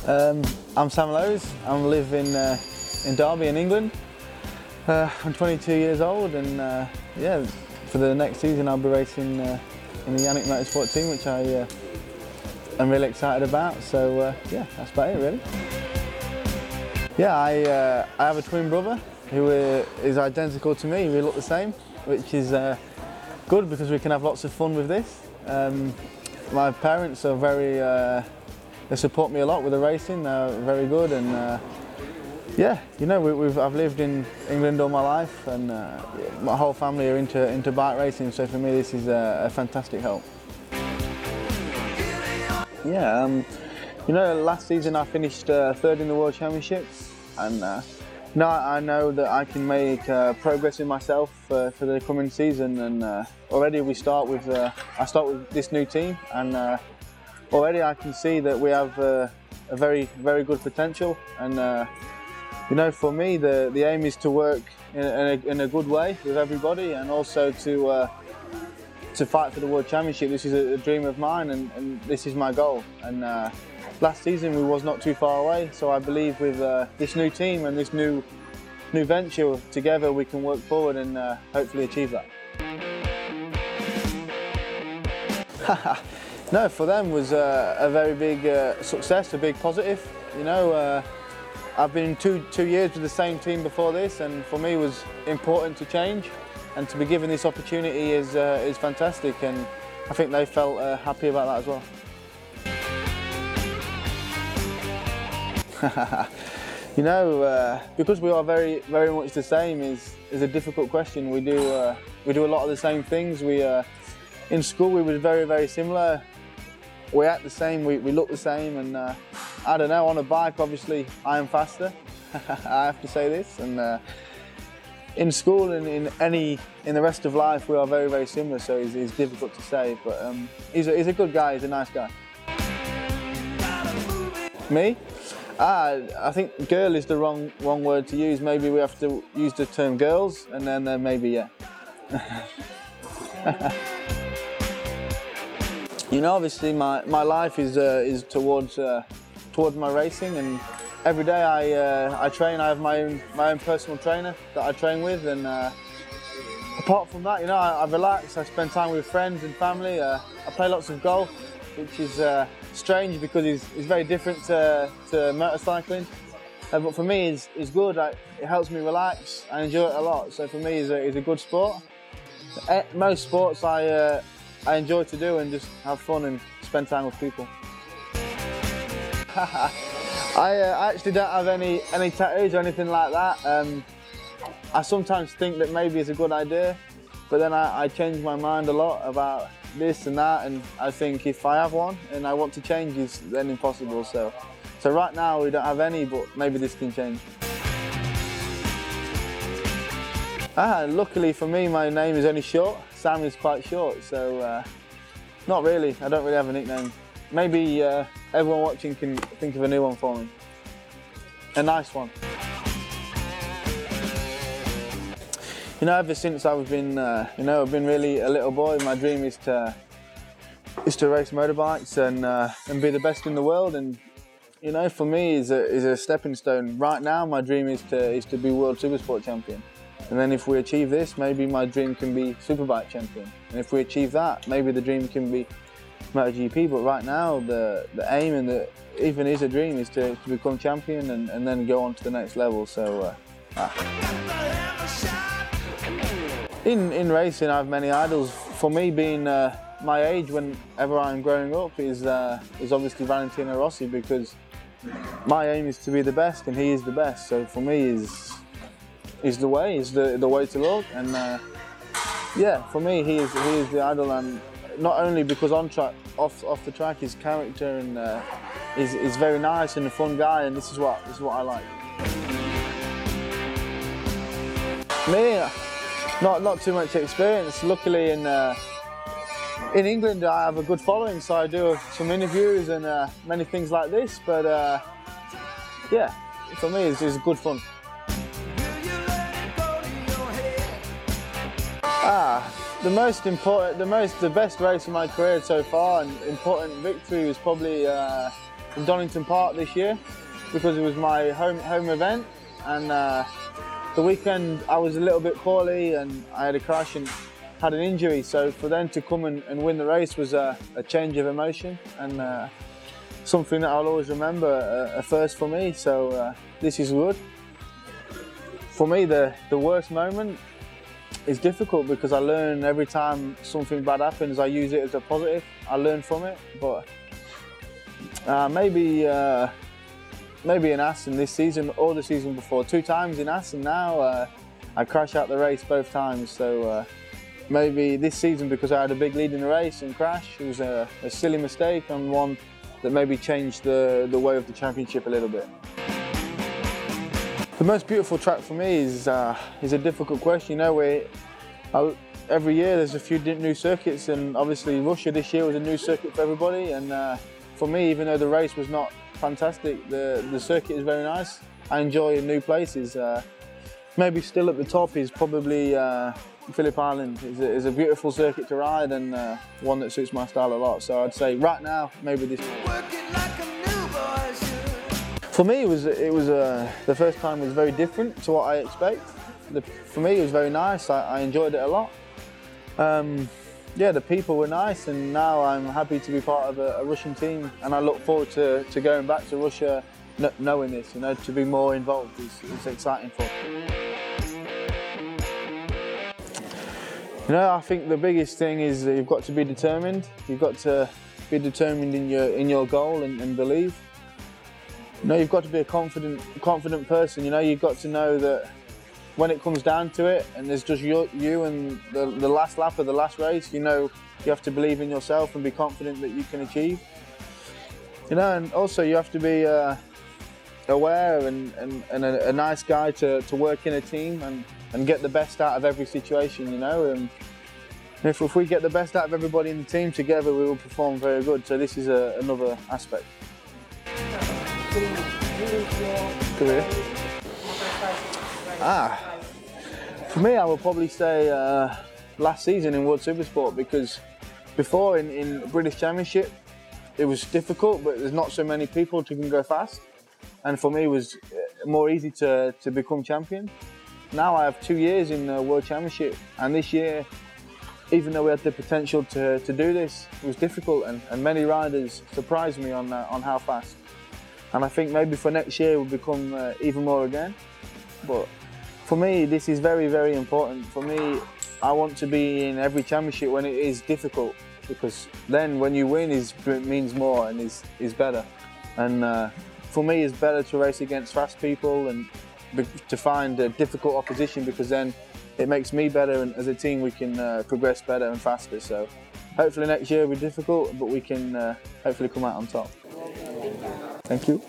I'm Sam Lowes. I live in Derby in England. I'm 22 years old, and yeah, for the next season I'll be racing in the Yakhnich Motorsport team, which I'm really excited about. So yeah, that's about it really. Yeah, I have a twin brother who is identical to me. We look the same, which is good because we can have lots of fun with this. My parents are very, they support me a lot with the racing. They're very good, and yeah, you know, I've lived in England all my life, and my whole family are into bike racing. So for me, this is a fantastic help. Yeah, you know, last season I finished third in the World Championships, and now I know that I can make progress in myself for the coming season. And already I start with this new team, and already I can see that we have a very good potential. And you know, for me, the aim is to work in a good way with everybody, and also to fight for the World Championship. This is a dream of mine, and this is my goal. And last season we was not too far away, so I believe with this new team and this new venture together, we can work forward and hopefully achieve that. No, for them was a very big success, a big positive. You know, I've been two years with the same team before this, and for me it was important to change, and to be given this opportunity is fantastic, and I think they felt happy about that as well. You know, because we are very much the same is a difficult question. We do a lot of the same things. In school we were very similar. We act the same, we look the same, and I don't know, on a bike obviously I am faster. I have to say this, and in school and in the rest of life we are very similar, so it's difficult to say, but he's a good guy, he's a nice guy. Me? I think girl is the wrong word to use. Maybe we have to use the term girls, and then maybe yeah. You know, obviously my life is towards my racing, and every day I train. I have my own personal trainer that I train with, and apart from that, you know, I relax. I spend time with friends and family. I play lots of golf, which is strange because it's very different to motorcycling. But for me, it's good. It helps me relax. I enjoy it a lot. So for me, it's a good sport. Most sports I enjoy to do and just have fun and spend time with people. I actually don't have any tattoos or anything like that. I sometimes think that maybe it's a good idea, but then I change my mind a lot about this and that, and I think if I have one and I want to change, it's then impossible. So right now we don't have any, but maybe this can change. Luckily for me, my name is only short. Sam is quite short, so not really. I don't really have a nickname. Maybe everyone watching can think of a new one for me. A nice one. You know, ever since I've been, you know, I've been really a little boy. My dream is to race motorbikes and be the best in the world. And you know, for me, is a stepping stone. Right now, my dream is to be World Supersport champion. And then if we achieve this, maybe my dream can be Superbike champion. And if we achieve that, maybe the dream can be MotoGP. But right now, the aim and even is a dream is to become champion and then go on to the next level. So. In racing, I have many idols. For me, being my age, whenever I'm growing up, is obviously Valentino Rossi, because my aim is to be the best, and he is the best. So for me, is the way to look. And yeah, for me, he is the idol, and not only because on track, off the track, his character and is very nice and a fun guy, and this is what I like. Me. Not too much experience. Luckily in England I have a good following, so I do some interviews and many things like this, but yeah, for me it's good fun. The best race of my career so far and important victory was probably in Donington Park this year because it was my home event, and the weekend I was a little bit poorly and I had a crash and had an injury, so for them to come and win the race was a change of emotion and something that I'll always remember, a first for me, so this is good. For me, the worst moment is difficult because I learn every time something bad happens, I use it as a positive. I learn from it, but maybe in Assen this season or the season before. 2 times in Assen now, I crash out the race both times, so maybe this season because I had a big lead in the race and crash, it was a silly mistake and one that maybe changed the way of the championship a little bit. The most beautiful track for me is a difficult question. You know, every year there's a few new circuits, and obviously Russia this year was a new circuit for everybody. And for me, even though the race was not fantastic, the circuit is very nice. I enjoy new places. Maybe still at the top is probably Phillip Island. It's a beautiful circuit to ride and one that suits my style a lot. So I'd say right now, maybe this. For me, it was the first time was very different to what I expect. For me, it was very nice. I enjoyed it a lot. Yeah, the people were nice, and now I'm happy to be part of a Russian team, and I look forward to going back to Russia, knowing this. You know, to be more involved is exciting for me. You know, I think the biggest thing is that you've got to be determined. You've got to be determined in your goal and believe. You know, you've got to be a confident person. You know, you've got to know that when it comes down to it, and there's just you and the last lap of the last race, you know, you have to believe in yourself and be confident that you can achieve. You know, and also you have to be aware and a nice guy to work in a team and get the best out of every situation. You know, and if we get the best out of everybody in the team together, we will perform very good. So this is another aspect. Career. For me, I would probably say last season in World Supersport, because before in British Championship it was difficult, but there's not so many people who can go fast, and for me it was more easy to become champion. Now I have 2 years in the World Championship, and this year, even though we had the potential to do this, it was difficult, and many riders surprised me on how fast. And I think maybe for next year it will become even more again. But for me, this is very, very important. For me, I want to be in every championship when it is difficult, because then when you win it means more and is better. And for me, it's better to race against fast people and to find a difficult opposition, because then it makes me better, and as a team we can progress better and faster. So hopefully next year will be difficult, but we can hopefully come out on top. Thank you.